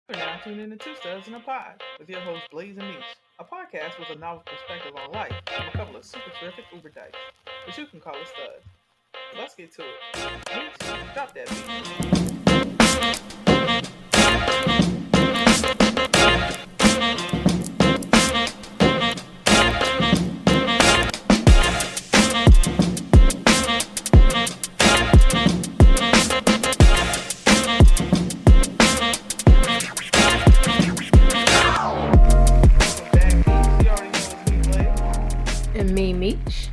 You're now tuned in to Two Studs in a Pod with your host Blaze and Meech, a podcast with a novel perspective on life from a couple of super terrific Uber dykes, but you can call us studs. Let's get to it. Meech, drop that beat. Welcome back, Meech. You already know it's me, Blaze. And me, Meech.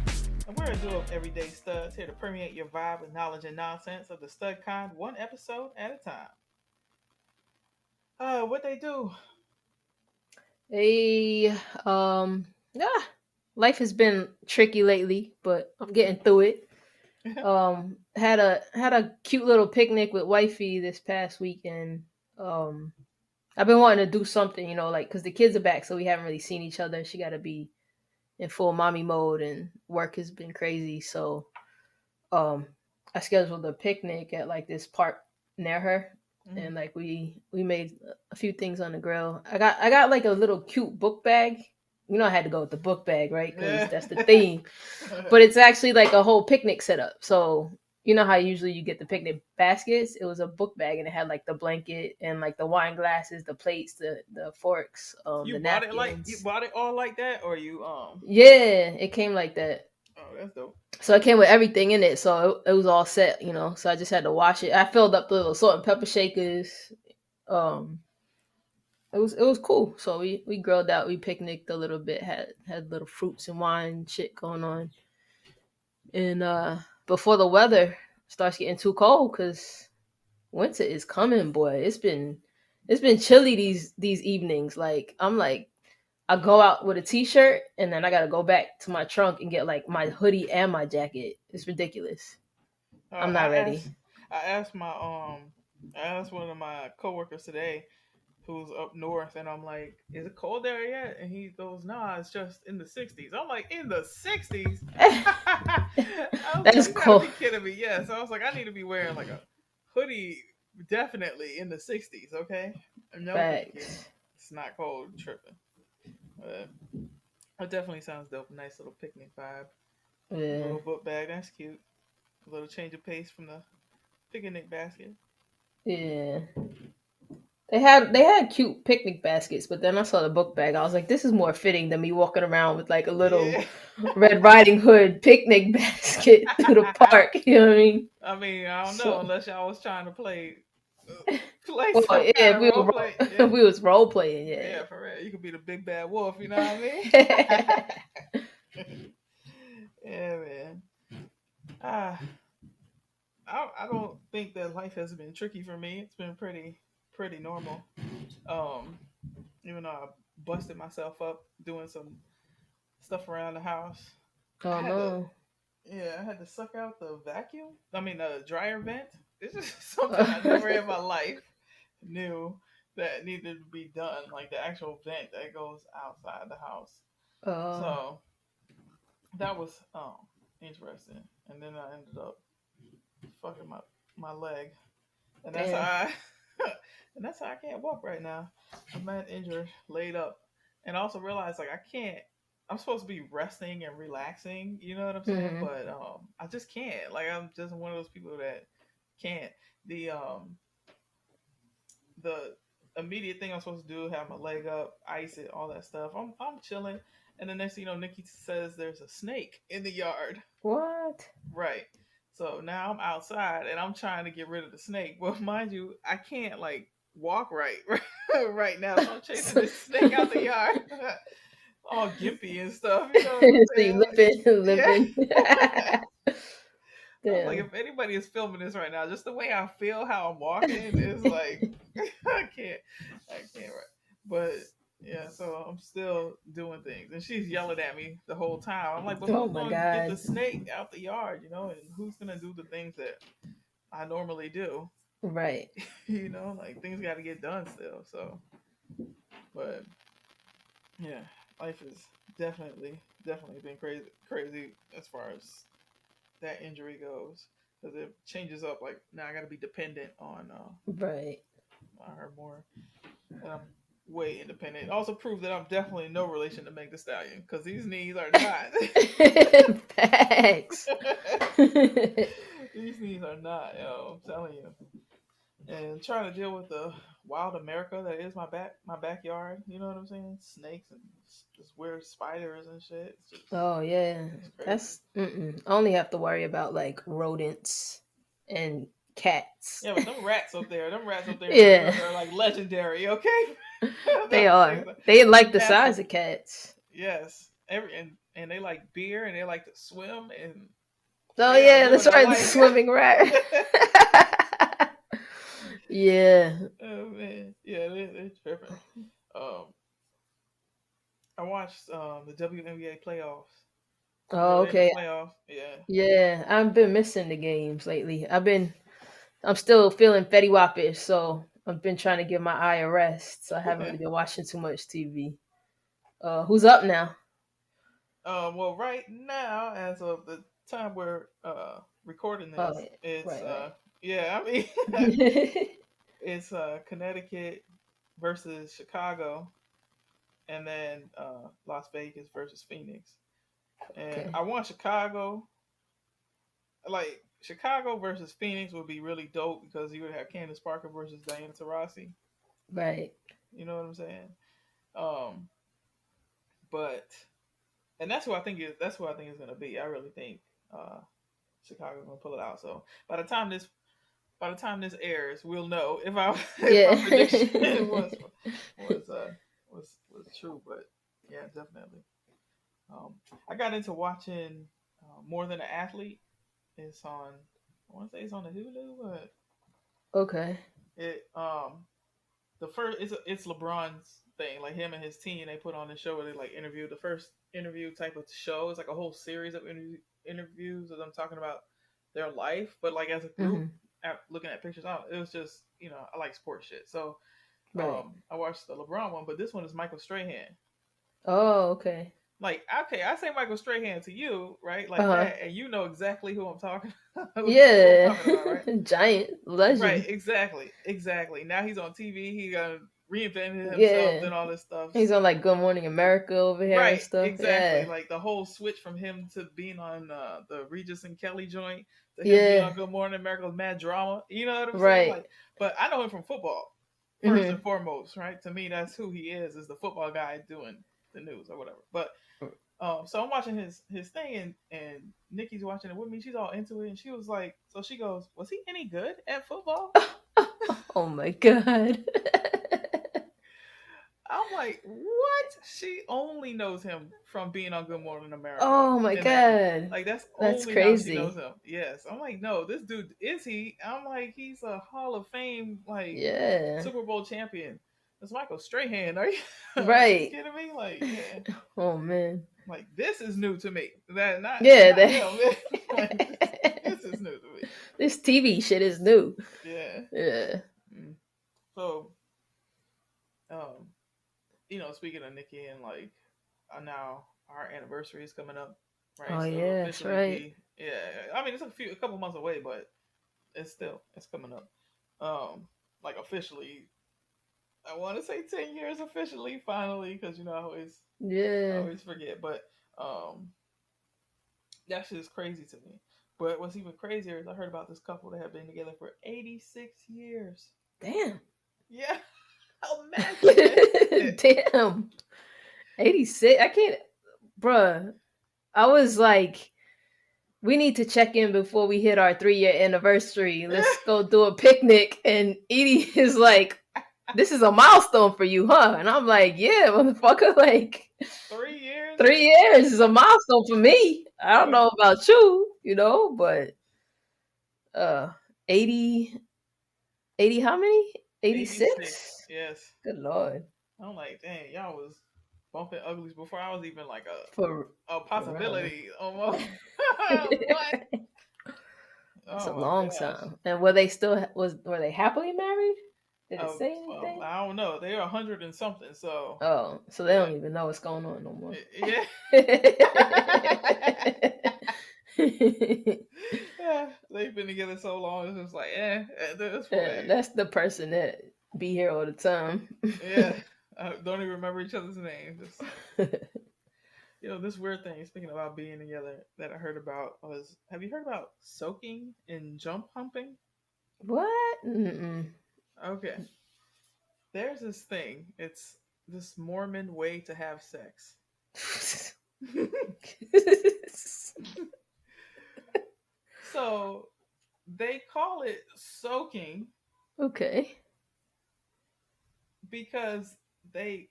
And we're a duo of everyday studs here to permeate your vibe with knowledge and nonsense of the stud kind, one episode at a time. What they do? Hey, yeah, life has been tricky lately, but I'm getting through it. Had a cute little picnic with wifey this past weekend. Um, I've been wanting to do something, like because the kids are back, so we haven't really seen each other. She got to be in full mommy mode, and work has been crazy. So, um, I scheduled a picnic at like this park near her, and like we made a few things on the grill. I got like a little cute book bag. I had to go with the book bag, right? Because Yeah. that's the theme. But it's actually like a whole picnic setup. So you know how usually you get the picnic baskets? It was a book bag, and it had like the blanket and like the wine glasses, the plates, the forks, You the bought it like you napkins. bought it all like that, or you Yeah, it came like that. Oh, that's dope. So it came with everything in it, so it was all set. So I just had to wash it. I filled up the little salt and pepper shakers. Um, it was cool. So we grilled out, we picnicked a little bit, had little fruits and wine shit going on. And before the weather starts getting too cold, because winter is coming, boy. It's been chilly these evenings. Like I'm like I go out with a t-shirt and then I gotta go back to my trunk and get like my hoodie and my jacket. It's ridiculous. Uh, I'm I not asked ready. I asked my I asked one of my coworkers today who's up north, and I'm like, "Is it cold there yet?" And he goes, "Nah, it's just in the 60s." I'm like, "In the 60s?" I was like, That's "You gotta cool. be kidding me!" Yeah, so I was like, "I need to be wearing like a hoodie, definitely in the 60s." Okay, no, thank you. Facts. It's not cold, tripping. But it definitely sounds dope. Nice little picnic vibe. Yeah. Little book bag, that's cute. A little change of pace from the picnic basket. Yeah. They had cute picnic baskets, but then I saw the book bag. I was like, this is more fitting than me walking around with like a little Yeah. Red Riding Hood picnic basket through the park. You know what I mean? I mean, I don't know So, unless y'all was trying to play well, some yeah, kind of role play. if Yeah, we was role playing, yeah, yeah. for real. You could be the big bad wolf. You know what I mean? Yeah, man. Ah, I don't think that life has been tricky for me. It's been pretty normal. Um, Even though I busted myself up doing some stuff around the house, I Oh had to no. yeah, I had to suck out the vacuum. I mean, the dryer vent. This is something I never in my life knew that needed to be done. Like the actual vent that goes outside the house. Oh, So that was interesting. And then I ended up fucking my leg, and that's how damn. I and that's how I can't walk right now. I'm not injured, laid up, and I also realized like I can't. I'm supposed to be resting and relaxing, you know what I'm saying? Hmm. But I just can't. Like I'm just one of those people that can't. The um the immediate thing I'm supposed to do, have my leg up, ice it, all that stuff. I'm chilling, and the next thing you know, Nikki says there's a snake in the yard. What? Right. So now I'm outside and I'm trying to get rid of the snake. Well, mind you, I can't like walk right right now. So I'm chasing So, this snake out the yard, all gimpy and stuff. You know what I'm so you saying? Like, limping, yeah. limping. I was like, Damn. if anybody is filming this right now, just the way I feel how I'm walking is like, I can't, I can't. But yeah, so I'm still doing things, and she's yelling at me the whole time. I'm like, but Oh who's my going to get the god. snake out the yard, and who's going to do the things that I normally do, Right. like things got to get done still. So, but yeah, life has definitely been crazy as far as that injury goes, because it changes up. Like now, I got to be dependent on Right. her more. and I'm way independent. It also proved that I'm definitely no relation to Meg the Stallion because these knees are not. Facts. These knees are not, yo. I'm telling you. And trying to deal with the wild America that is my backyard. You know what I'm saying? Snakes and just weird spiders and shit. Oh yeah, It's crazy. that's. I only have to worry about like rodents and cats. Yeah, but them rats up there in the Yeah, hood are like legendary. Okay, they They're are. They like the massive. size of cats. Yes, and they like beer and they like to swim and Oh they are yeah, living that's their right. The life. swimming rat. Yeah. Oh man, yeah, they're tripping. Um, I watched the WNBA playoffs. You know Oh they're in the okay. playoffs. Yeah, Yeah, I've been missing the games lately. I'm still feeling Fetty Wapish, so I've been trying to give my eye a rest. So I haven't yeah. really been watching too much TV. Who's up now? Well, right now, as of the time we're recording Oh, this, yeah. it's Right, yeah. I mean, right. it's Connecticut versus Chicago, and then Las Vegas versus Phoenix. And Okay, I want Chicago. Like Chicago versus Phoenix would be really dope because you would have Candace Parker versus Diana Taurasi. right. You know what I'm saying? Um, but and that's who I think is gonna be. I really think uh, Chicago's gonna pull it out. So by the time this airs, we'll know if I if Yeah. my prediction was was true. But yeah, definitely. Um, I got into watching More Than an Athlete. It's on. I want to say it's on the Hulu, but Okay. it the first it's LeBron's thing, like him and his team. They put on the show where they like interview the first interview type of show. It's like a whole series of interviews of them talking about their life, but like as a group, Hmm. looking at pictures. It was just I like sports shit, so Right. I watched the LeBron one, but this one is Michael Strahan. Oh, okay. Like okay, I say Michael Strahan to you, right, Uh like huh. that, and you know exactly who I'm talking who I'm Yeah. talking about, right? Giant Right, legend. exactly. Now he's on TV. He reinvented himself, Yeah. and all this stuff. He's on like Good Morning America over here and Right, stuff. exactly. Yeah. Like the whole switch from him to being on the Regis and Kelly joint to him being Yeah. on Good Morning America with mad drama. You know what I'm saying? Right. Like, but I know him from football first Hmm. and foremost, right? To me, that's who he is the football guy doing the news or whatever. But so I'm watching his thing, and Nikki's watching it with me. She's all into it, and she was like, so she goes, "Was he any good at football?" Oh my god. I'm like, what? She only knows him from being on Good Morning America Oh my in that thing. god. Like that's That's only how she knows crazy. him. Yes. I'm like, no, this dude is he? I'm like, he's a Hall of Fame like Yeah. Super Bowl champion. It's Michael Strahan. Are you Right. kidding me? Like, yeah. Oh man. Like this is new to me. That Yeah, not that him. Like this is new to me. this TV shit is new. Yeah. Yeah. Mm. So, um, speaking of Nikki and like now our anniversary is coming up, right? Oh So yeah, that's officially right. be yeah. I mean it's a couple months away, but it's coming up. Like officially, I want to say 10 years officially, finally, because I Yeah. always forget, but um, that shit is crazy to me. But what's even crazier is I heard about this couple that have been together for 86 years. Damn. Yeah, imagine that shit. Damn. 86. I can't bruh. I was like, we need to check in before we hit our 3 year anniversary. Let's go do a picnic. And Edie is like, this is a milestone for you, huh? And I'm like, yeah, motherfucker. Like, 3 years? 3 years is a milestone for me. I don't Right. know about you, but 80, 80 how many? 86. 86? Yes. Good lord. I'm like, dang, y'all was bumping uglies before I was even like For a for real. possibility almost. What? That's a Oh my long gosh. time. And were they happily married? Did it say Well, anything? I don't know. They're 100 and something, so Oh, so they yeah. don't even know what's going on no more. Yeah. Yeah. They've been together so long, it's just like, at this point. That's the person that be here all the time. Yeah, don't even remember each other's names. Just, this weird thing. Speaking about being together, that I heard about was: have you heard about soaking and jump humping? What? Mm-mm. Okay, there's this thing. It's this Mormon way to have sex. So they call it soaking Okay. because they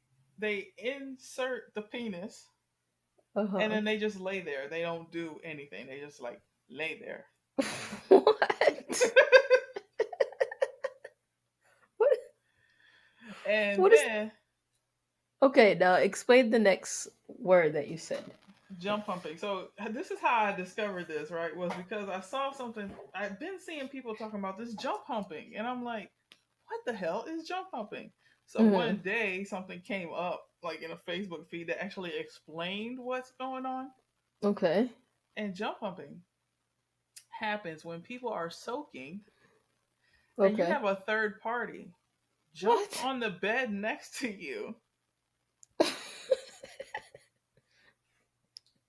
insert the penis and Uh-huh. then they just lay there. They don't do anything. They just like lay there. What? What? And What is? then Okay, now explain the next word that you said. jump humping. So this is how I discovered this, right? Was because I saw something. I've been seeing people talking about this jump humping, and I'm like, what the hell is jump humping? So Mm-hmm. one day something came up like in a Facebook feed that actually explained what's going on. Okay. And jump humping happens when people are soaking and you Okay. have a third party jump What? on the bed next to you.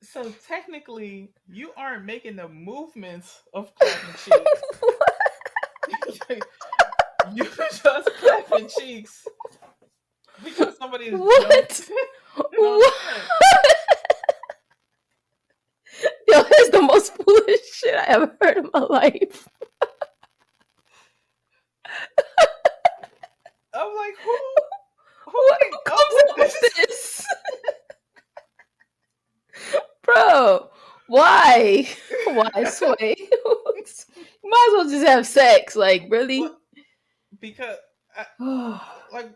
So technically, you aren't making the movements of clapping cheeks. You just clapping cheeks because somebody has What? jumped on the What? bed. Yo, that's the most foolish shit I ever heard in my life. I'm like, who What? came Who up comes with up with this? this? Bro, why? Why, Sway? You might as well just have sex. Like, Well, really? because I, Oh, like,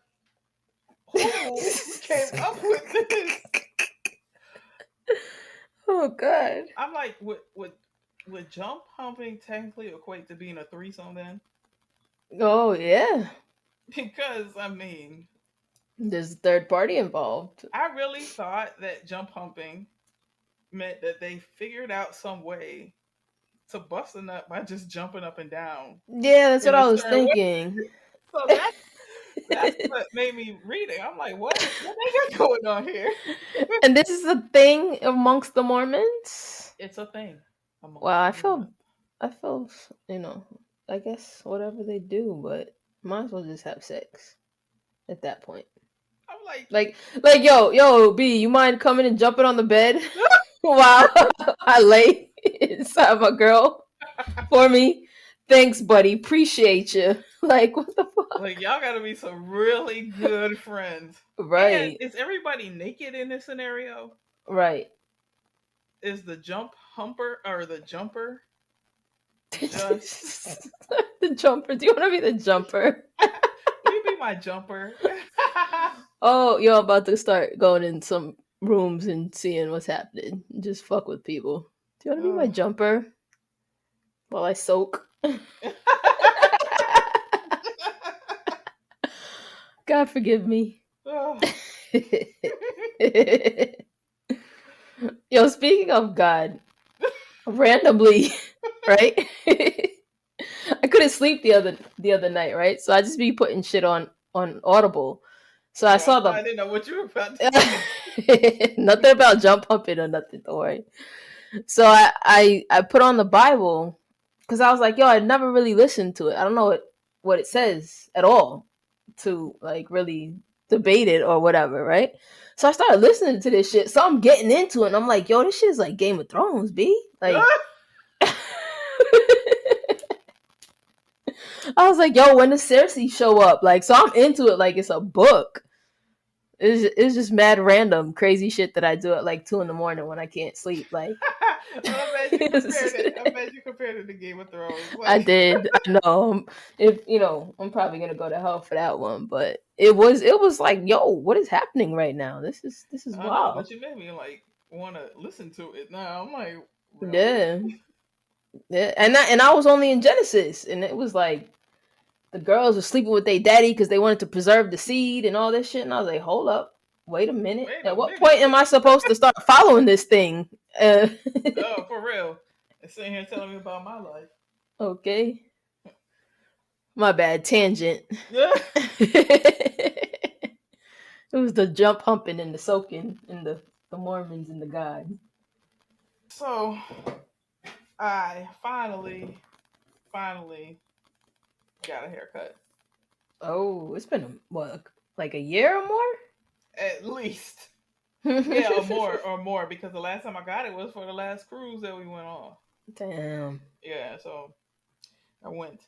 who came up with this? God. I'm like, would jump humping technically equate to being a threesome then? Oh, yeah. Because I mean, There's a third party involved. I really thought that jump humping meant that they figured out some way to bust a nut by just jumping up and down Yeah, that's what in a I was certain way. thinking. So that's what made me read it. I'm like, what they got going on here? And this is a thing amongst the Mormons? It's a thing amongst Well, the I feel, Mormons. I feel, you know, I guess whatever they do, but might as well just have sex at that point. I'm like, Yo, B, you mind coming and jumping on the bed while I lay inside my girl for me? Thanks, buddy. Appreciate you. Like, what the fuck? like y'all got to be some really good friends. And Right, is everybody naked in this scenario? right. Is the jump humper or the jumper just? The jumper. Do you want to be the jumper? Will you be my jumper? Oh, you're about to start going in some rooms and seeing what's happening. Just fuck with people. Do you want to be my Oh. jumper while I soak? God forgive me. Oh. Yo, speaking of God, randomly, right? I couldn't sleep the other night, right? So I just be putting shit on Audible. So I Oh, saw I the didn't know what you were about to say. nothing about jump humping or nothing. Don't worry. So I put on the Bible because I was like, yo, I never really listened to it. I don't know what it says at all to like really debate it or whatever, right? So I started listening to this shit. So I'm getting into it, and I'm like, yo, this shit is like Game of Thrones, B. Like, I was like, yo, when does Cersei show up? Like, so I'm into it like it's a book. It's just mad random, crazy shit that I do at like 2 in the morning when I can't sleep. Like, I'm glad you compared it. I'm glad you compared it to Game of Thrones. I Like, did. I know. If I'm probably gonna go to hell for that one. But it was like, yo, what is happening right now? This is I know, wild. but you made me like want to listen to it now. I'm like, really? Yeah, yeah. And I was only in Genesis, and it was like the girls were sleeping with their daddy because they wanted to preserve the seed and all this shit. And I was like, hold up, wait a minute. Wait a At what minute. point am I supposed to start following this thing? Oh, for real. And sitting here telling me about my life. Okay. My bad. Tangent. Yeah. It was the jump humping and the soaking and the Mormons and the God. So I finally got a haircut. Oh, it's been what, like a year or At least. more? Yeah, or more, because the last time I got it was for the last cruise that we went on. Damn. Yeah, so I went,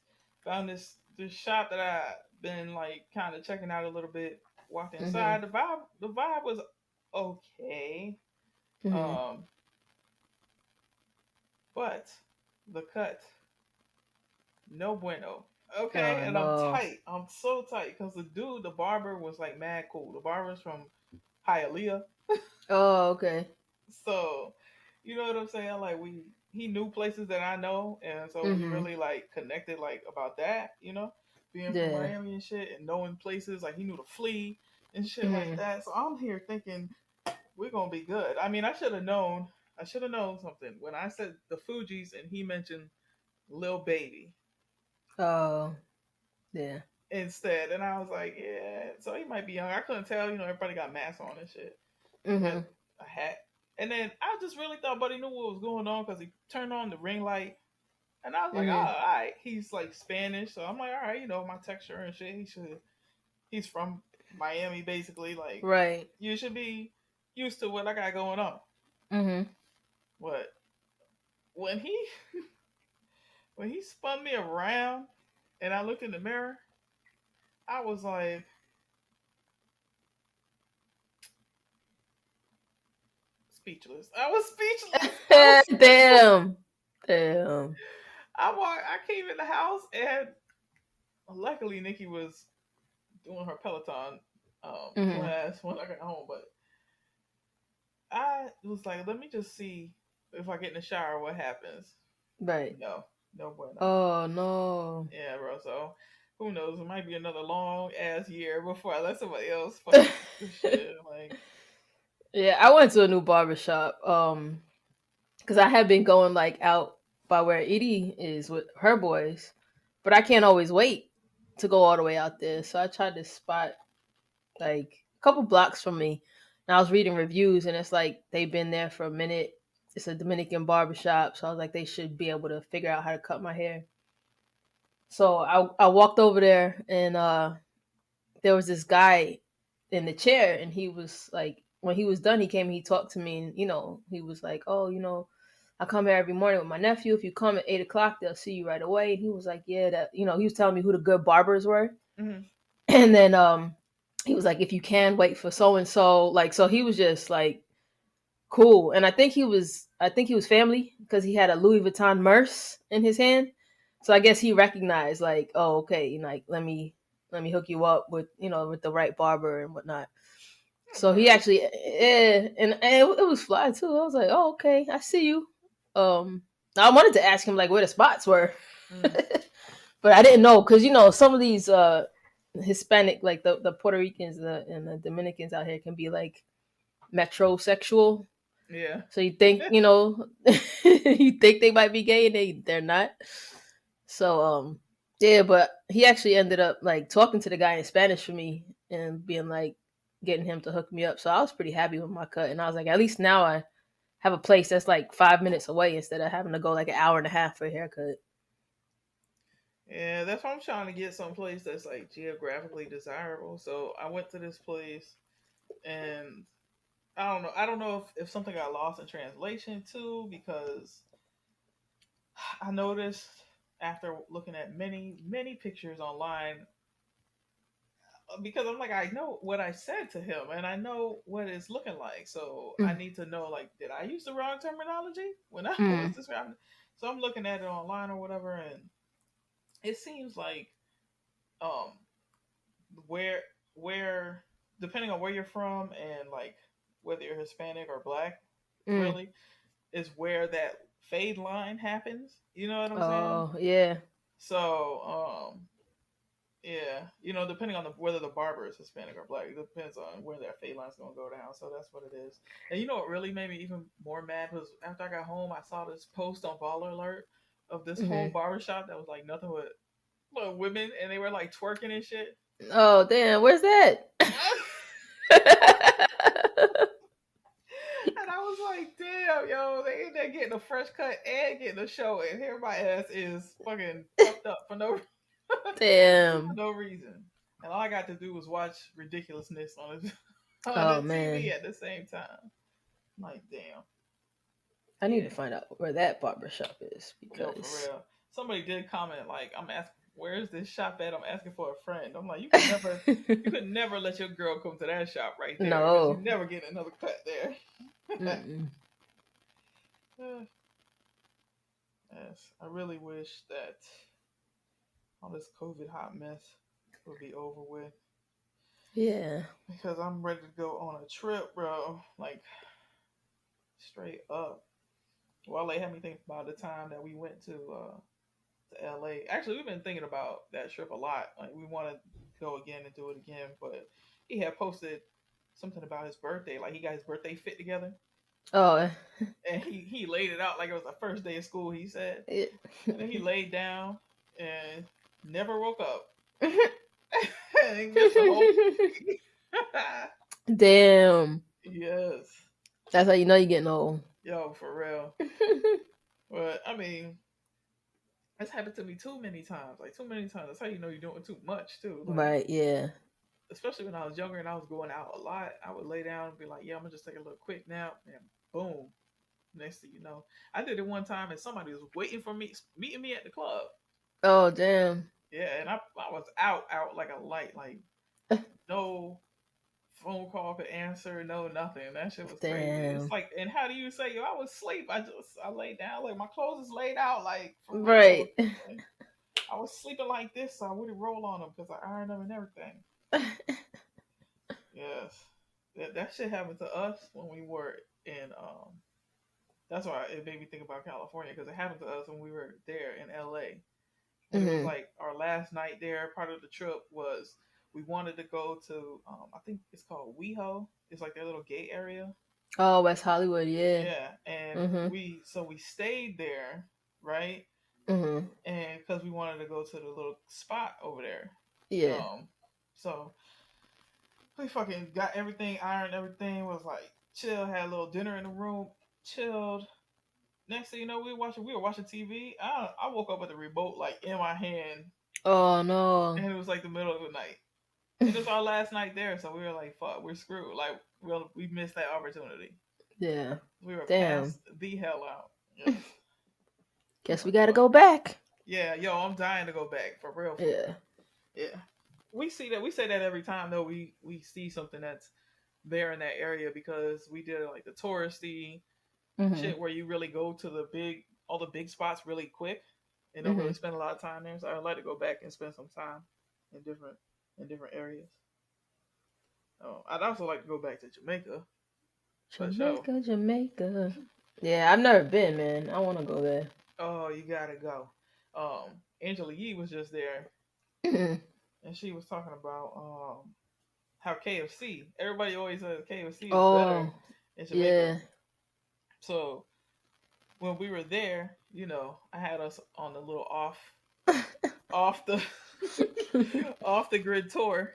found this shop that I've been like kind of checking out a little bit. Walked Mhm. inside. The vibe was okay. Mhm. Um, but the cut, no bueno. Okay, Oh and I'm no. tight. I'm so tight because the barber was like mad cool. The barber's from Hialeah. Oh, okay. So, you know what I'm saying? Like he knew places that I know, and so we Mhm. really like connected like about that, being from Yeah. Miami and shit, and knowing places like he knew to flee and shit like Mhm. that. So I'm here thinking we're gonna be good. I mean, I should have known. I should have known something when I said the Fugees and he mentioned Lil Baby Oh, yeah. instead, and I was like, yeah. So he might be young. I couldn't tell. Everybody got masks on and shit. He had Mhm. a hat. And then I just really thought Buddy knew what was going on because he turned on the ring light. And I was like, oh, Mhm. all right. He's like Spanish. So I'm like, all right, my texture and shit. He's from Miami, basically. Like, Right. you should be used to what I got going on. Mhm. But when he when he spun me around and I looked in the mirror, I was like, speechless. I was speechless. I was speechless. Damn. Damn. I came in the house and luckily Nikki was doing her Peloton Mhm. class when I got home. But I was like, let me just see if I get in the shower what happens. Right. No, no bueno. Oh no. Yeah, bro. So who knows? It might be another long ass year before I let somebody else fuck up this shit. Like, Yeah, I went to a new barber shop. Because I have been going like out by where Edie is with her boys, but I can't always wait to go all the way out there. So I tried this spot like a couple blocks from me, and I was reading reviews, and it's like they've been there for a minute. It's a Dominican barber shop, so I was like, they should be able to figure out how to cut my hair. So I walked over there, and there was this guy in the chair, and he was like, when he was done, he came, he talked to me, and he was like, oh, I come here every morning with my nephew. If you come at 8 o'clock, they'll see you right away. And he was like, yeah, that, he was telling me who the good barbers were. mm-hmm. And then he was like, if you can wait for so and so, like, so he was just like cool. And I think he was family because he had a Louis Vuitton Merce in his hand. So I guess he recognized like, oh, okay, like let me hook you up with with the right barber and whatnot. So he Merce. actually, and it was fly too. I was like, oh, okay, I see you. Um, I wanted to ask him like where the spots were, Mm. but I didn't know because some of these Hispanic, like the Puerto Ricans and the Dominicans out here can be like metrosexual. Yeah. So you think you think they might be gay and they're not. So yeah, but he actually ended up like talking to the guy in Spanish for me and being like getting him to hook me up. So I was pretty happy with my cut, and I was like, at least now I have a place that's like 5 minutes away instead of having to go like an hour and a half for a haircut. Yeah, that's why I'm trying to get someplace that's like geographically desirable. So I went to this place and I don't know. I don't know if something got lost in translation too, because I noticed after looking at many, many pictures online, because I'm like, I know what I said to him and I know what it's looking like. So I Mm. need to know, like, did I use the wrong terminology when I was Mm. describing it? So I'm looking at it online or whatever, and it seems like um where where depending on where you're from and like whether you're Hispanic or black, Mm. really, is where that fade line happens. You know what I'm saying? Oh yeah. So, yeah, depending on whether the barber is Hispanic or black, it depends on where that fade line's gonna go down. So that's what it is. And you know what really made me even more mad was after I got home, I saw this post on Baller Alert of this whole Hmm. barbershop that was like nothing but little women, and they were like twerking and shit. Oh damn, where's that? And I was like, damn, yo, they in there getting a fresh cut and getting a show, and here my ass is fucking fucked up for no for Damn. no reason. And all I got to do was watch ridiculousness on the on Oh the TV man, at the same time. I'm like, damn, I need to yeah, find out where that barber shop is yo, for because real. Somebody did comment like, I'm asking, where's this shop at? I'm asking for a friend. I'm like, you could never let your girl come to that shop right there because you no. never get another cut there. Mm-mm. Yes, I really wish that all this COVID hot mess would be over with Yeah. because I'm ready to go on a trip, bro. Like straight up. Well, they had me think about the time that we went to LA. Actually, we've been thinking about that trip a lot. Like we want to go again and do it again, but he had posted something about his birthday. Like he got his birthday fit together, Oh. and he laid it out like it was the first day of school. He said, It. and then he laid down and never woke up. And he missed the whole. Damn. Yes, That's how you know you're getting old. yo, for real. But I mean, it's happened to me too many times. Like too many times. That's how you know you're doing too much too. Like Right. Yeah. especially when I was younger and I was going out a lot, I would lay down and be like, "Yeah, I'm gonna just take a little quick nap," and boom. Next thing you know, I did it one time and somebody was waiting for me, meeting me at the club. Oh damn. Yeah, and I was out like a light, like no phone call could answer, no nothing. That shit was crazy. It's Damn. like, and how do you say, yo, I was asleep? I laid down, like my clothes is laid out, like for real. Right. Like, I was sleeping like this, so I wouldn't roll on them because I ironed them and everything. Yes, that shit happened to us when we were in. That's why it made me think about California because it happened to us when we were there in LA, and it was hmm like our last night there. Part of the trip was we wanted to go to I think it's called WeHo. It's like their little gay area. Oh, West Hollywood. Yeah. Yeah, and Mhm. we stayed there, right? Mhm. And because we wanted to go to the little spot over there. Yeah. So we fucking got everything ironed, everything was like chill, had a little dinner in the room, chilled. Next thing you know, we were watching TV. I woke up with the remote like in my hand, Oh no. and it was like the middle of the night. And it was our last night there, so we were like, fuck, we're screwed. Like we missed that opportunity. Yeah. We were Damn. passed the hell out. Yes. I'm Guess we like, gotta fuck. go back. Yeah, yo, I'm dying to go back for real, for Yeah. real. Yeah. We say that every time though we see something that's there in that area because we did like the touristy Mhm. shit where you really go to all the big spots really quick and don't really Mhm. spend a lot of time there. So I'd like to go back and spend some time in different areas. Oh, I'd also like to go back to Jamaica for sure. Jamaica, Jamaica. Yeah, I've never been, man. I want to go there. Oh, you gotta go. Angela Yee was just there Mhm. and she was talking about how KFC. Everybody always says KFC is better Oh, in Jamaica. yeah. So when we were there, I had us on a little off the off the grid tour.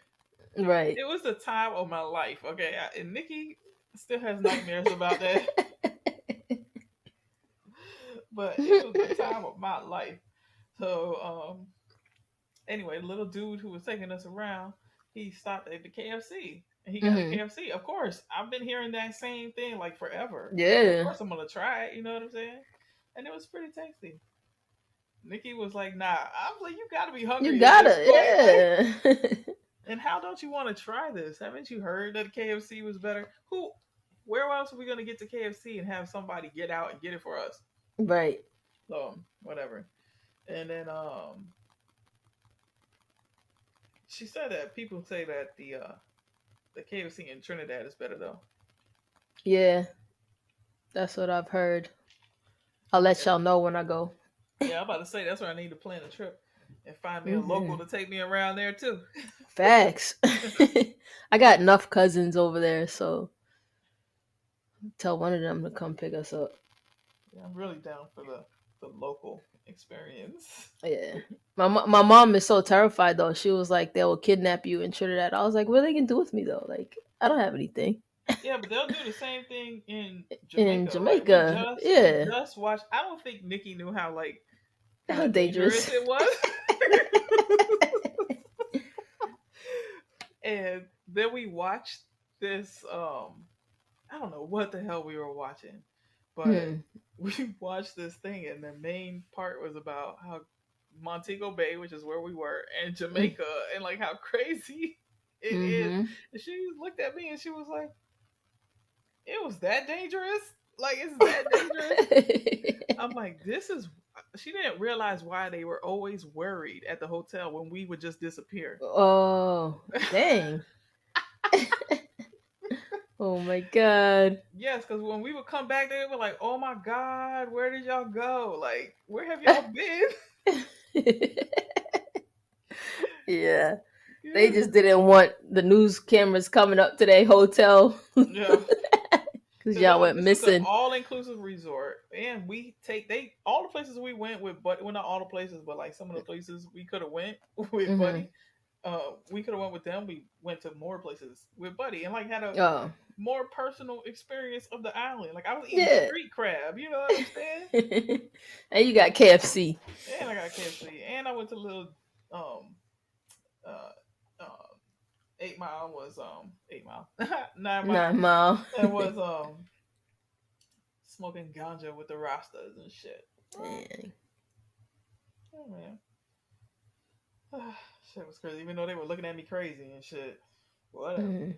Right. It was the time of my life. Okay, and Nikki still has nightmares about that, but it was the time of my life. So anyway, the little dude who was taking us around, he stopped at the KFC. And he got the hmm KFC. Of course, I've been hearing that same thing like forever. So of Yeah. course I'm gonna try it. You know what I'm saying? And it was pretty tasty. Nikki was like, "Nah." I was like, "You gotta be You hungry at this gotta, point, like." yeah. And how don't you want to try this? Haven't you heard that KFC was better? Where else are we gonna get to KFC and have somebody get out and get it for us? Right. So whatever. And then she said that people say that the KFC in Trinidad is better though. Yeah, that's what I've heard. I'll let Okay. y'all know when I go. Yeah, I'm about to say that's where I need to plan a trip and find me a local hmm to take me around there too. Facts. I got enough cousins over there, so tell one of them to come pick us up. Yeah, I'm really down for the local. experience. Yeah. My mom is so terrified though. She was like, they will kidnap you and Trinidad. I was like, what are they gonna do with me though? Like, I don't have anything. Yeah, but they'll do the same thing in In Jamaica. Like Jamaica, we yeah. just watched. I don't think Nikki knew how like kind How of dangerous dangerous. it was. And then we watched this. I don't know what the hell we were watching, but Hmm. we watched this thing, and the main part was about how Montego Bay, which is where we were, and Jamaica, and like how crazy it is. Mm-hmm. And she looked at me and she was like, "It was that dangerous? Like it's that dangerous?" I'm like, "This is." She didn't realize why they were always worried at the hotel when we would just disappear. Oh, dang. Oh my god. Yes, because when we would come back, they were like, "Oh my god, where did y'all go? Like, where have y'all been?" Yeah. They Yeah, just didn't want the news cameras coming up to their hotel yeah. because Because y'all went this was an missing. all-inclusive resort, and we take they all the places we went with, but well, not all the places, but like some of the places we could have went with Hmm. Buddy. We could have went with them. We went to more places with Buddy, and like had a Oh, more personal experience of the island. Like I was eating yeah. street crab, you know what I'm saying? And you got KFC. And I got KFC, and I went to little um uh, uh 8 Mile was 8 Mile 9 Mile 9 Mile. and was smoking ganja with the Rastas and shit. Dang. Oh man, shit was crazy. Even though they were looking at me crazy and shit. Whatever. Mhm.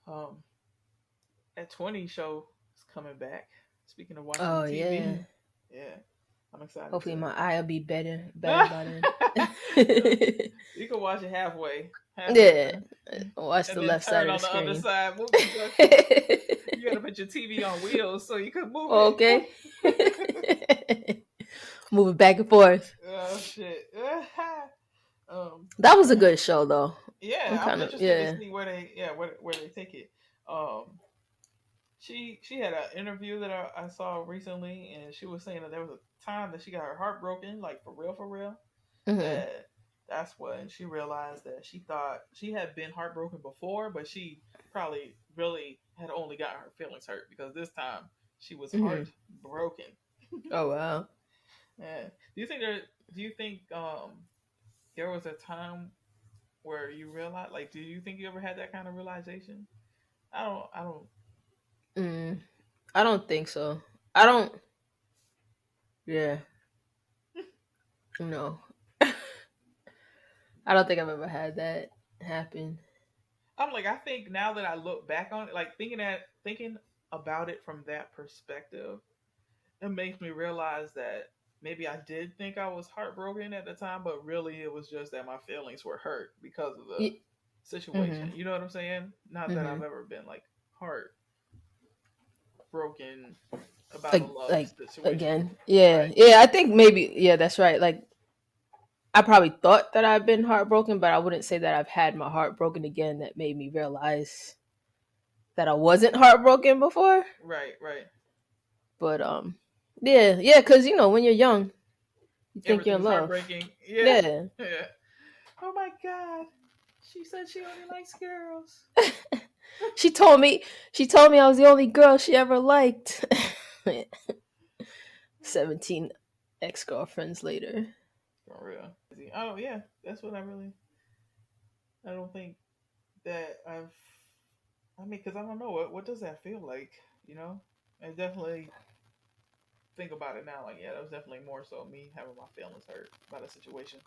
Um, that 20 show is coming back. Speaking of watching Oh TV, yeah. yeah, I'm excited Hopefully to. my eye will be better by then. You can watch it halfway Yeah. done, Watch and the then left side turn of the on the other screen. side. Move the joystick. You gotta put your TV on wheels so you can move it. Okay. Moving back and forth. Oh shit. um, That was a good show though. I'm yeah, I'm kind of interested to yeah. see where they take it. She had an interview that I saw recently, and she was saying that there was a time that she got her heart broken, like for real. Hmm. That that's when she realized that she thought she had been heartbroken before, but she probably really had only got her feelings hurt because this time she was Hmm. heartbroken. Oh wow. Yeah. Do you think there? Do you think there was a time where you realized? Like, do you think you ever had that kind of realization? I don't. I don't. Mm, I don't think so. I don't. Yeah. No. I don't think I've ever had that happen. I'm like, I think now that I look back on it, like thinking about it from that perspective, it makes me realize that maybe I did think I was heartbroken at the time, but really it was just that my feelings were hurt because of the situation. Mm-hmm. You know what I'm saying? Not that Mm-hmm. I've ever been like heartbroken about a love Like situation. again. Yeah. Right. Yeah. I think maybe. Yeah. That's right. Like I probably thought that I've been heartbroken, but I wouldn't say that I've had my heart broken again. That made me realize that I wasn't heartbroken before. Right. Right. But yeah, yeah. Because when you're young, you think you're Everything in is love. heartbreaking. Yeah. Yeah. Yeah. Oh my god. She said she only likes girls. She told me. She told me I was the only girl she ever liked. 17 ex girlfriends later. For real. Oh yeah, that's what I really. I don't think that I've. I mean, because I don't know what does that feel like. You know, I definitely think about it now. Like, yeah, that was definitely more so me having my feelings hurt by the situation.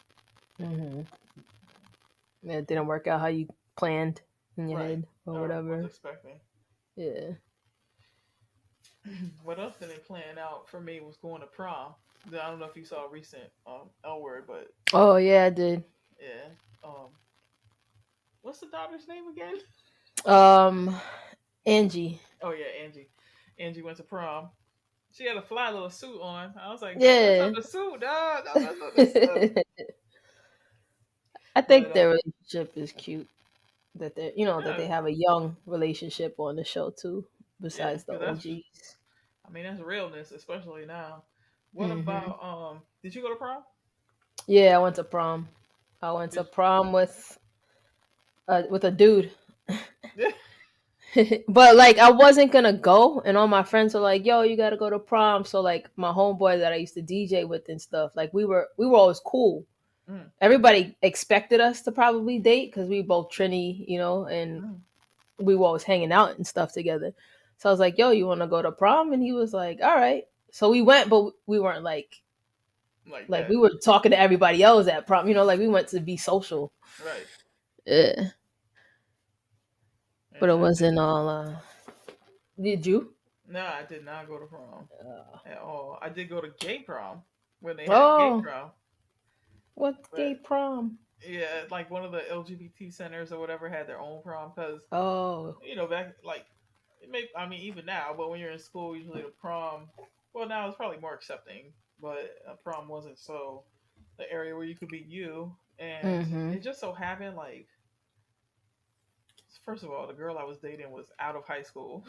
Hmm. It didn't work out how you planned in your Right. head or Or was whatever. expecting. Yeah. What else didn't plan out for me was going to prom. I don't know if you saw a recent L word, but Oh yeah, I did. yeah. What's the daughter's name again? Um, Angie. Oh yeah, Angie. Angie went to prom. She had a fly little suit on. I was like, "Don't mess up Yeah. the suit, dog. Don't mess up the stuff." I But think their relationship is cute. That they yeah, have a young relationship on the show too, yeah, besides the because that's. OGs. I mean, that's realness, especially now. What Hmm. about did you go to prom? Yeah, I went to prom. I went to Did prom with a dude. you? But like I wasn't gonna go, and all my friends were like, "Yo, you gotta go to prom." So like my homeboy that I used to DJ with and stuff, like we were always cool. Mm, Everybody expected us to probably date because we both Trini, and mm, we were always hanging out and stuff together. So I was like, "Yo, you want to go to prom?" And he was like, "All right." So we went, but we weren't like like we that. were talking to everybody else at prom. Like we went to be social. Right. Yeah, but it Yeah, I did. wasn't all. Did you? No, I did not go to prom at all. I did go to gay prom when they had gay Oh, prom, what gay but prom? yeah, like one of the LGBT centers or whatever had their own prom because Oh, back like it may I mean even now, but when you're in school, usually the prom. Well, now it's probably more accepting, but prom wasn't so the area where you could be you, and mm-hmm. it just so happened like first of all, the girl I was dating was out of high school,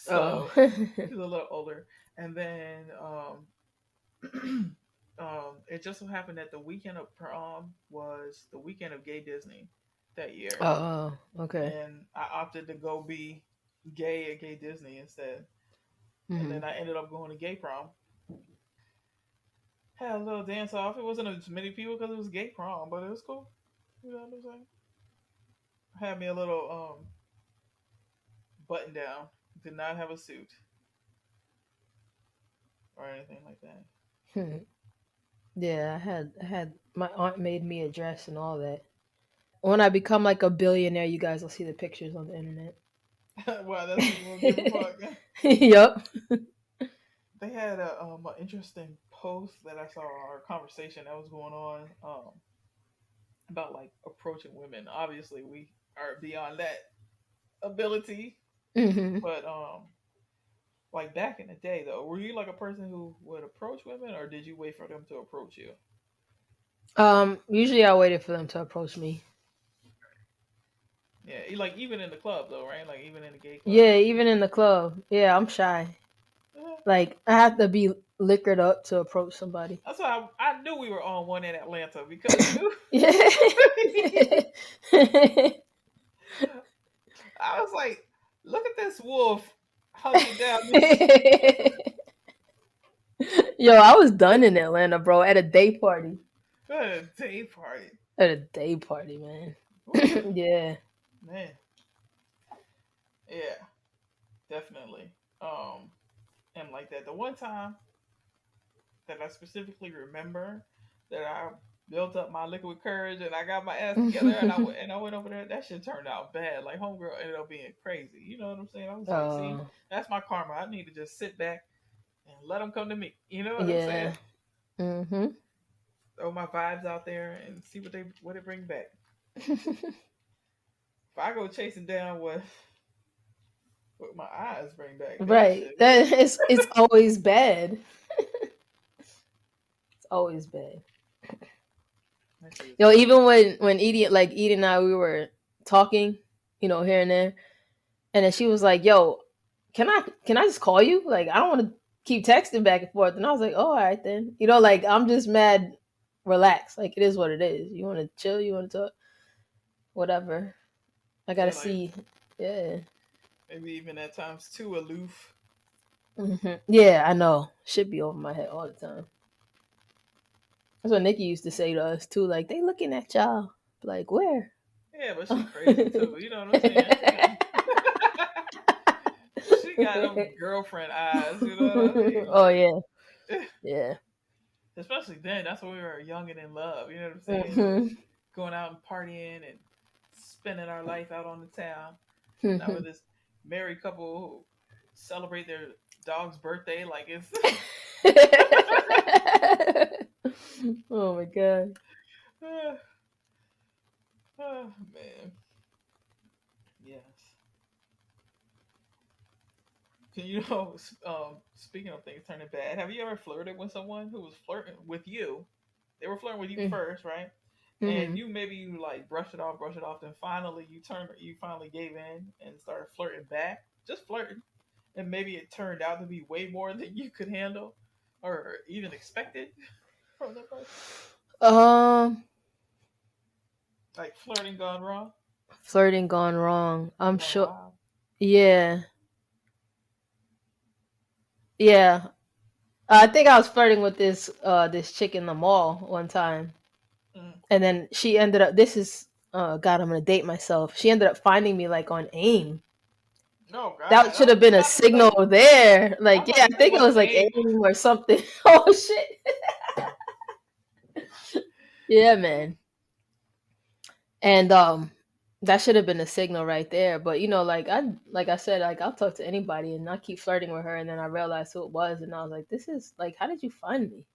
Oh. so she's a little older, and then it just so happened that the weekend of prom was the weekend of Gay Disney that year, Oh, okay. and I opted to go be gay at Gay Disney instead, and Mm-hmm. then I ended up going to gay prom. Had a little dance off. It wasn't as many people because it was gay prom, but it was cool. You know what I'm saying? Had me a little button down. Did not have a suit or anything like that. Yeah, I had my aunt made me a dress and all that. When I become like a billionaire, you guys will see the pictures on the internet. Wow, that's when you won't give a fuck. Yup. They had a an interesting post that I saw or conversation that was going on about like approaching women. Obviously, we are beyond that ability, Hmm. but like back in the day though, were you like a person who would approach women, or did you wait for them to approach you? Usually I waited for them to approach me. Yeah, like even in the club though, right? Like even in the gay club. Yeah, even in the club. Yeah, I'm shy. Yeah. Like I have to be liquored up to approach somebody. That's why I knew we were on one in Atlanta because you. Yeah. I was like, look at this wolf hunting down this Yo, I was done in Atlanta, bro, at a day party. day party. At a day party, man. Oof, Yeah. man, yeah, definitely. And like that, the one time that I specifically remember that I built up my liquid courage and I got my ass together and I went over there. That shit turned out bad. Like homegirl ended up being crazy. You know what I'm saying? I was like, see, uh, that's my karma. I need to just sit back and let them come to me. You know what I'm saying? yeah. Hmm. Throw my vibes out there and see what it bring back. If I go chasing down what my eyes bring back, that Right. shit. That is it's always bad. It's always bad. That shit is Yo, crazy. even when Edie and I we were talking, here and there, and then she was like, "Yo, can I just call you? Like, I don't want to keep texting back and forth." And I was like, "Oh, all right then." Like I'm just mad, relaxed. Like it is what it is. You want to chill? You want to talk? Whatever. I gotta Yeah, like see. Yeah. maybe even at times too aloof. Yeah, I know. Should be over my head all the time. That's what Nikki used to say to us too. Like they looking at y'all. Like where? Yeah, but she crazy too. You know what I'm saying? She got them girlfriend eyes. You know what I mean? Oh yeah, Like, yeah. especially then. That's when we were young and in love. You know what I'm saying? Just Hmm. going out and partying and spending our life out on the town. Now with this married couple who celebrate their dog's birthday like it's Oh my god. oh, man. Yes. You know, speaking of things turning bad, have you ever flirted with someone who was flirting with you? They were flirting with you first, right? And Mm-hmm. you like brush it off, then finally you finally gave in and started flirting back, just flirting, and maybe it turned out to be way more than you could handle. or even expected from that person? Um, Like flirting gone wrong? Flirting gone wrong. I'm Gone sure. wild? Yeah, yeah. I think I was flirting with this chick in the mall one time, Mm. and then she ended up. This is God. I'm gonna date myself. She ended up finding me like on AIM. Oh That God, should I have was been a about to say. signal there. I Like, was yeah, about I to say, think it what's was like aim? AIM or something. Oh shit. Yeah, man. And that should have been a signal right there. But like I said, like I'll talk to anybody and I keep flirting with her and then I realized who it was and I was like, this is like, how did you find me? No,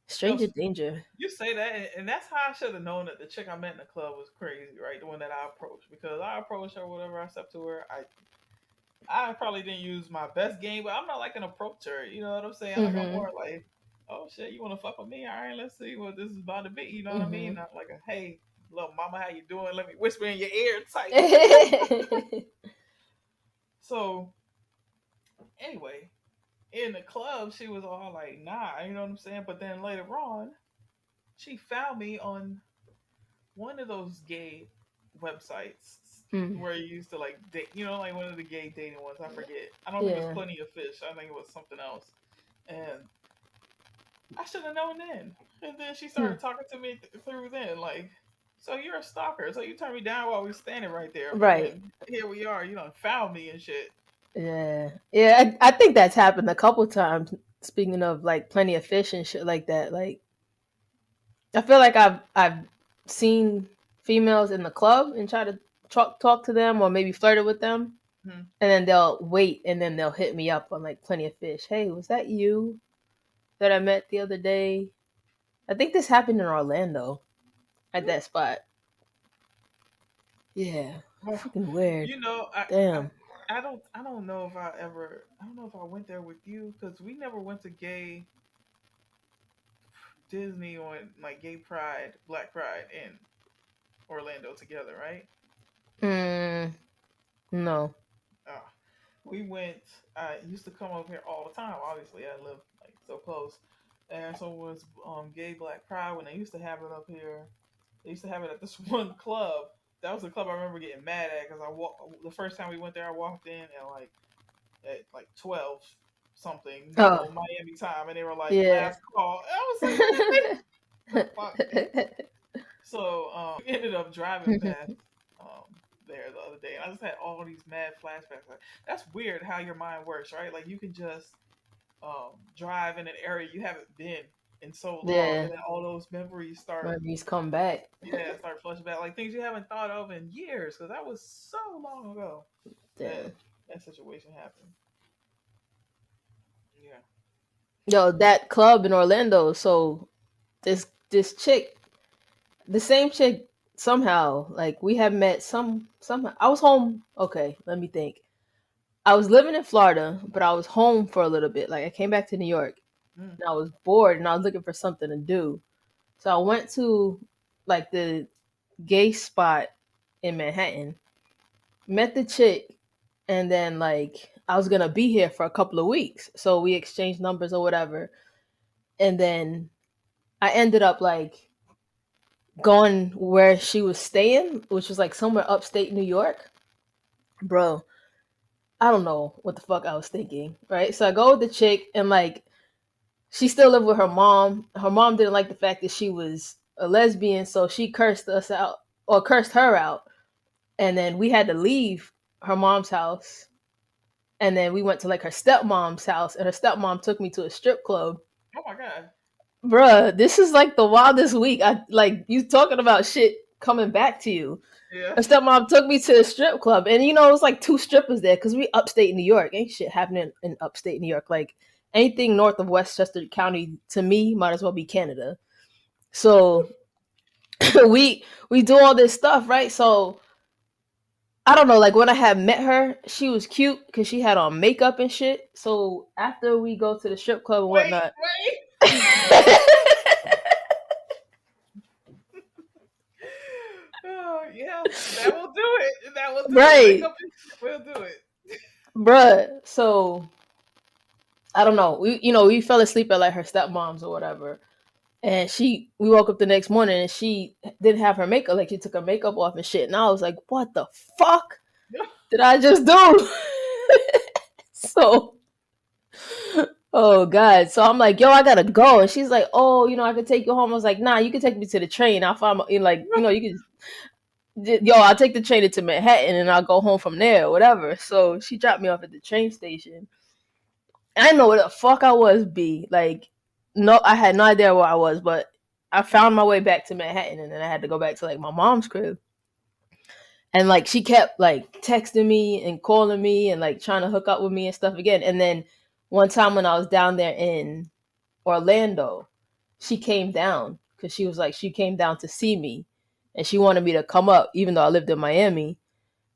Stranger danger. you say that, and that's how I should have known that the chick I met in the club was crazy, right? The one that I approached, because I approached her, whatever. I stepped to her. I probably didn't use my best game, but I'm not like an approacher. You know what I'm saying? Like I'm Mm-hmm. more like, oh shit, you want to fuck with me? All right, let's see what this is about to be. You know what I mean? Mm-hmm. Not like a hey, little mama, how you doing? Let me whisper in your ear type. So anyway, in the club, she was all like, nah, you know what I'm saying? But then later on, she found me on one of those gay websites Mm. where you used to like date, like one of the gay dating ones. I forget. I don't think it was Yeah. Plenty of Fish. I think it was something else. And I should have known then. And then she Hmm. started talking to me through then, like, so you're a stalker. So you turned me down while we standing right there, but Right. then here we are. You done found me and shit. Yeah. Yeah. I think that's happened a couple times. Speaking of like plenty of fish and shit like that. Like I feel like I've seen females in the club and try to talk to them or maybe flirted with them, Hmm. and then they'll wait and then they'll hit me up on like plenty of fish. Hey, was that you that I met the other day? I think this happened in Orlando at that spot. Yeah, Well, fucking weird. you know, I, I Damn. I don't know if I don't know if I went there with you because we never went to gay Disney or like gay pride, Black Pride in Orlando together, right? Mm, no. Uh, we went. I used to come over here all the time. Obviously, I live like so close, and so it was gay Black Pride when they used to have it up here. They used to have it at this one club. That was the club I remember getting mad at because the first time we went there. I walked in and at like 12 something, Oh, Miami time, and they were like yeah. last call. And I was like, what the fuck? So we ended up driving past there the other day, and I just had all these mad flashbacks. Like, that's weird how your mind works, right? Like you can just drive in an area you haven't been in so long, Yeah. and then all those memories start, Memories come back. yeah, start flushing back, like things you haven't thought of in years, because that was so long ago that Damn. that situation happened. Yeah. Yo, that club in Orlando. So this chick, the same chick, somehow like we have met somehow. I was home. Okay, let me think. I was living in Florida, but I was home for a little bit. Like I came back to New York Mm. and I was bored and I was looking for something to do. So I went to like the gay spot in Manhattan, met the chick, and then like I was gonna be here for a couple of weeks. So we exchanged numbers or whatever. And then I ended up like going where she was staying, which was like somewhere upstate New York. Bro, I don't know what the fuck I was thinking, right? So I go with the chick and like she still lived with her mom. Her mom didn't like the fact that she was a lesbian, so she cursed us out or cursed her out. And then we had to leave her mom's house. And then we went to like her stepmom's house, and her stepmom took me to a strip club. Oh my god. Bruh, this is like the wildest week. I like you talking about shit coming back to you. Yeah. Her stepmom took me to a strip club, and it was like two strippers there because we upstate New York. Ain't shit happening in upstate New York. Like anything north of Westchester County to me might as well be Canada. So we do all this stuff, right? So I don't know. Like when I had met her, she was cute because she had on makeup and shit. So after we go to the strip club and Wait, whatnot. wait. Oh yeah, that will do it. That will do it. Right, Makeup will do it. bruh. So I don't know. We fell asleep at like her stepmom's or whatever. And we woke up the next morning and she didn't have her makeup. Like she took her makeup off and shit. And I was like, what the fuck did I just do? So, oh God. So I'm like, yo, I gotta go. And she's like, oh, I could take you home. I was like, nah, you can take me to the train. I'll find like, you can, yo, I'll take the train into Manhattan and I'll go home from there, or whatever. So she dropped me off at the train station. I didn't know where the fuck I was, B. Like, no, I had no idea where I was, but I found my way back to Manhattan, and then I had to go back to like my mom's crib. And like she kept like texting me and calling me and like trying to hook up with me and stuff again. And then one time when I was down there in Orlando, she came down because she came down to see me, and she wanted me to come up, even though I lived in Miami,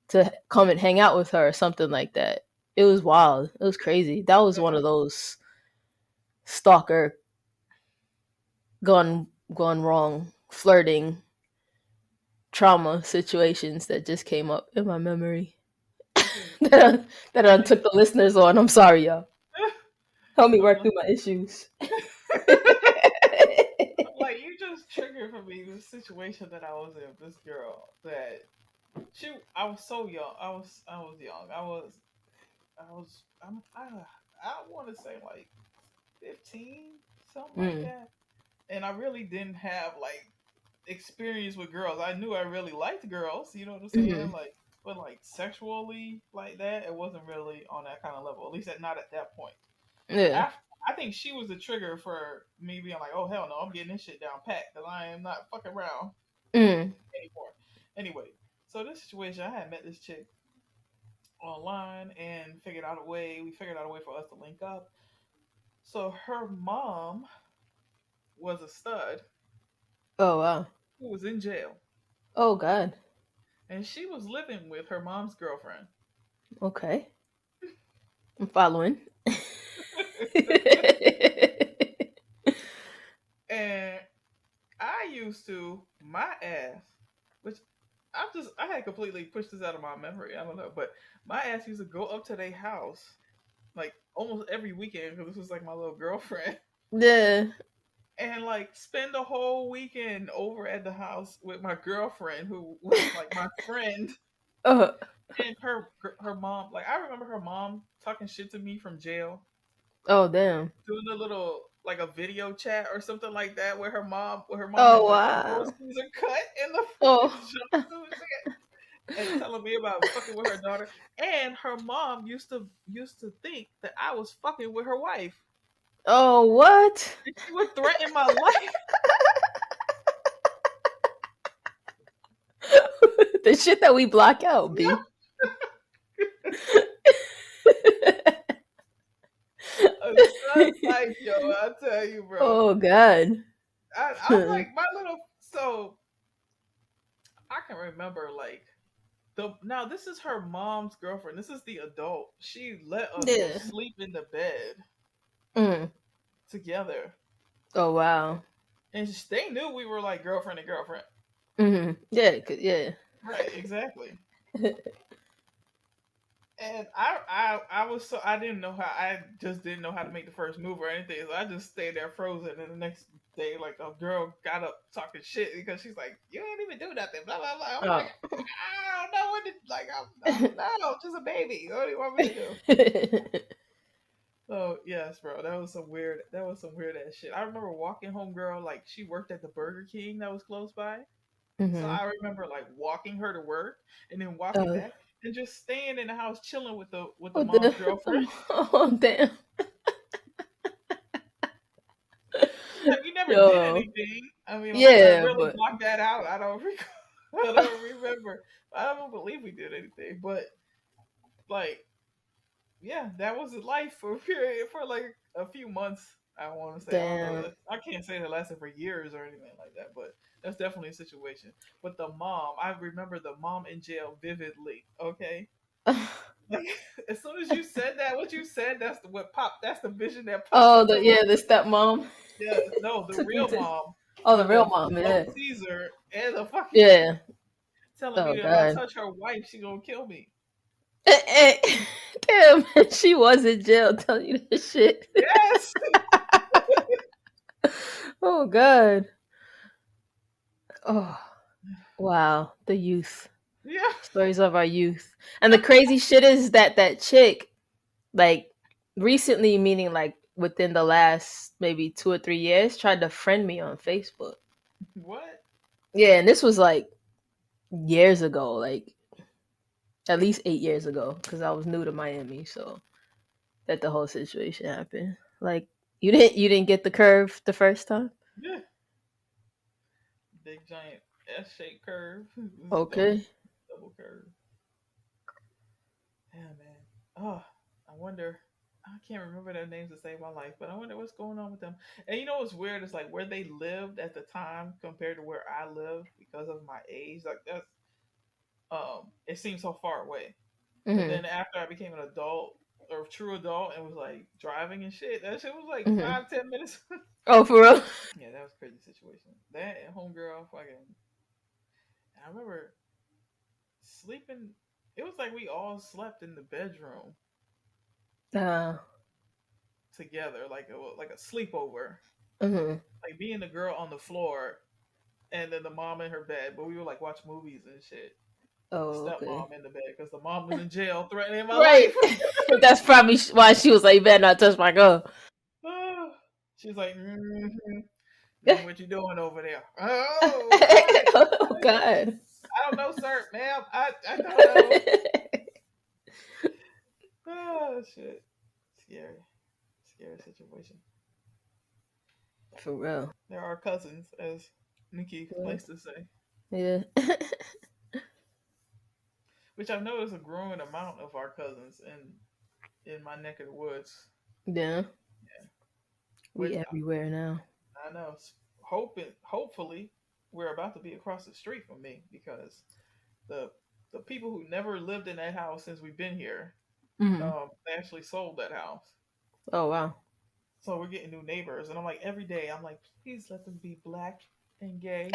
to come and hang out with her or something like that. It was wild. It was crazy. That was one of those stalker gone wrong, flirting, trauma situations that just came up in my memory. that I took the listeners on. I'm sorry, y'all. Help me work Uh, through my issues. like you just triggered for me the situation that I was in with this girl that I was so young. I was young. I want to say like 15, something like Mm, that. And I really didn't have like experience with girls. I knew I really liked girls, you know what I'm saying? mm, Like, but like sexually like that, it wasn't really on that kind of level. At least not at that point. yeah. After, I think she was the trigger for me being like, "Oh hell no, I'm getting this shit down pat because I am not fucking around Mm. anymore." Anyway, so this situation, I had met this chick online and figured out a way. We figured out a way for us to link up. So her mom was a stud Oh wow. who was in jail, Oh God. and she was living with her mom's girlfriend. Okay. I'm following. And I used to my ass, which I had completely pushed this out of my memory. I don't know, but my ass used to go up to their house like almost every weekend because this was like my little girlfriend, Yeah. and like spend the whole weekend over at the house with my girlfriend who was like my friend Uh, and her mom. Like I remember her mom talking shit to me from jail, oh damn. doing a little like a video chat or something like that where her mom had Oh like the nose wow. Caesar cut in the fucking Oh. jumpsuit shit and telling me about fucking with her daughter. And her mom used to think that I was fucking with her wife. Oh what? And she would threaten my life. The shit that we block out, B. A stud life, yo, I tell you, bro. Oh God. I'm like my little so I can remember like the now this is her mom's girlfriend. This is the adult. She let us go Yeah. sleep in the bed Mm. together. Oh wow. And they knew we were like girlfriend and girlfriend. Yeah, yeah. Right, exactly. And I was so I didn't know how I just didn't know how to make the first move or anything. So I just stayed there frozen. And the next day, like a girl got up talking shit because she's like, "You ain't even do nothing." Blah blah blah. I'm like, Oh. I don't know what to like. I'm no, just a baby. What do you want me to do? So yes, bro, that was some weird. That was some weird ass shit. I remember walking home, girl. Like she worked at the Burger King that was close by. So hmm I remember like walking her to work and then walking Oh, back and just staying in the house chilling with the oh, mom's girlfriend. oh, damn. Like we never did Yo. anything. I mean, unless I Yeah, really but blocked that out, I don't. I don't remember. I don't believe we did anything. But like, yeah, that was life for a period for like a few months. I want to say I don't know. damn. I can't say it lasted for years or anything like that, but that's definitely a situation. But the mom, I remember the mom in jail vividly. Okay, like as soon as you said that, what you said, that's what popped. That's the vision that popped Oh, into my the stepmom yes. No, the took me real to. mom Oh, the with real the mom. goat Yeah. Caesar and the fucking Yeah. telling me Oh that if I God. touch her wife, she gonna kill me. Damn, she was in jail telling you this shit. Yes. Oh god. Oh wow, the youth. Yeah. Stories of our youth. And the crazy shit is that that chick, like recently, meaning like within the last maybe 2 or 3 years, tried to friend me on Facebook. What? Yeah, and this was like years ago, like at least 8 years ago, because I was new to Miami, so that the whole situation happened. Like you didn't get the curve the first time. Yeah. Big giant S-shaped curve. This Okay. double curve. Yeah, man. Oh, I wonder. I can't remember their names to save my life, but I wonder what's going on with them. And you know what's weird? It's like where they lived at the time compared to where I live because of my age. Like that's it seems so far away. But Mhm. then after I became an adult or true adult and was like driving and shit, that shit was like Mhm. 5-10 minutes. Oh, for real. Yeah, that was a crazy situation. That and homegirl fucking. I remember sleeping. It was like we all slept in the bedroom Uh, together, like a sleepover. mhm. Like me and the girl on the floor, and then the mom in her bed. But we would like watch movies and shit. The Oh, okay. stepmom in the bed because the mom was in jail threatening my Right. life. That's probably why she was like, "You better not touch my girl." She was like, what you doing over there? Oh, what? Oh God. I don't know, sir, ma'am. I don't know. Oh shit, scary, scary situation. For real. There are cousins, as Nikki Yeah. likes to say, Yeah. which I've noticed a growing amount of our cousins in my neck of the woods. Yeah. Yeah, We which everywhere now. I know. Hopefully, we're about to be across the street from me because the the people who never lived in that house since we've been here, Mhm. they actually sold that house. Oh wow. So we're getting new neighbors, and I'm like every day, I'm like, please let them be black and gay,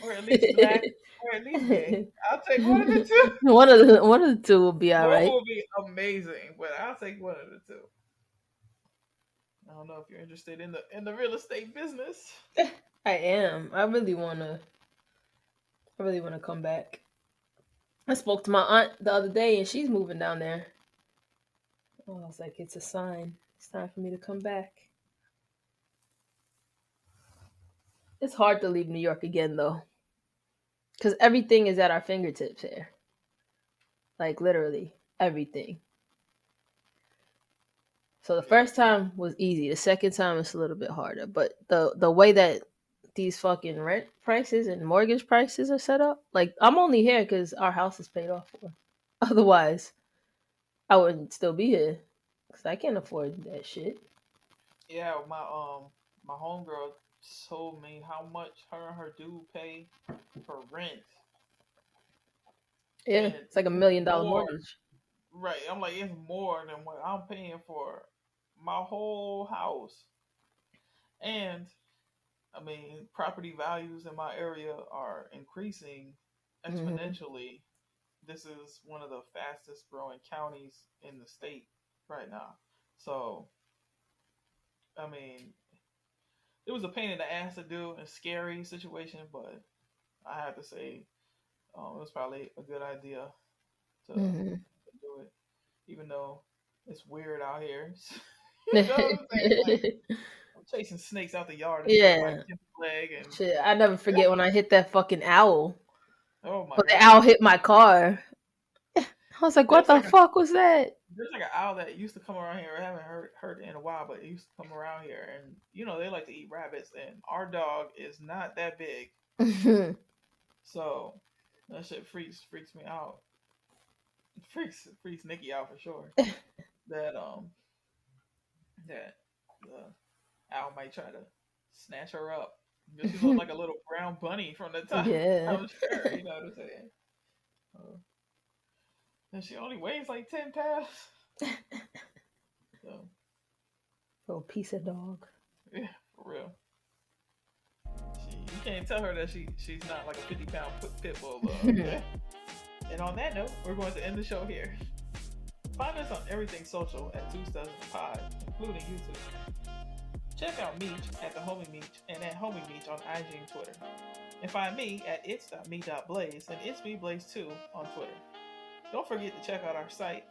or at least black, or at least gay. I'll take one of the two. one of the two will be all Both right. will be amazing, but I'll take one of the two. I don't know if you're interested in the real estate business. I am. I really wanna come back. I spoke to my aunt the other day and she's moving down there. Oh, I was like, it's a sign. It's time for me to come back. It's hard to leave New York again though. Because everything is at our fingertips here. Like literally everything. So the Yeah, first time was easy. The second time it's a little bit harder. But the way that these fucking rent prices and mortgage prices are set up, like I'm only here because our house is paid off for. Otherwise, I wouldn't still be here because I can't afford that shit. yeah. My homegirl told me how much her and her dude pay for rent, Yeah, and it's like a it's $1 million more. mortgage. Right, I'm like it's more than what I'm paying for my whole house, and I mean, property values in my area are increasing Hmm. exponentially. This is one of the fastest growing counties in the state right now. So, I mean, it was a pain in the ass to do and scary situation, but I have to say it was probably a good idea Hmm. to do it, even though it's weird out here. You know what I'm saying? Like, I'm chasing snakes out the yard and break my Yeah, leg, and shit. I never forget when I hit that fucking owl. oh my When the owl god, hit my car, I was like, "What there's the like a fuck was that?" there's like an owl that used to come around here. I haven't heard it in a while, but it used to come around here, and they like to eat rabbits, and our dog is not that big, so that shit freaks me out. Freaks Nikki out for sure. That that the owl might try to snatch her up because she looked like a little brown bunny from the top Yeah. of her. You know what I'm saying? Uh, and she only weighs like 10 pounds. So Little piece of dog. yeah, for real. You can't tell her that she's not like a 50-pound pit bull. And on that note, we're going to end the show here. Find us on everything social at Two Studs in the Pod, including YouTube. Check out Meech at the Homie Meech and at Homie Meech on IG and Twitter. And find me at its.me.blaze and it's me Blaze 2 on Twitter. Don't forget to check out our site,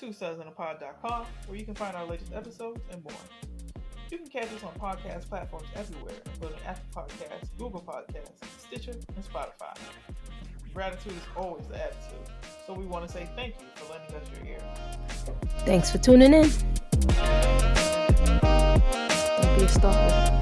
twostudsinthepod.com, where you can find our latest episodes and more. You can catch us on podcast platforms everywhere, including Apple Podcasts, Google Podcasts, Stitcher, and Spotify. Gratitude is always the attitude, so we want to say thank you for lending us your ear. Thanks for tuning in. Don't be a stalker.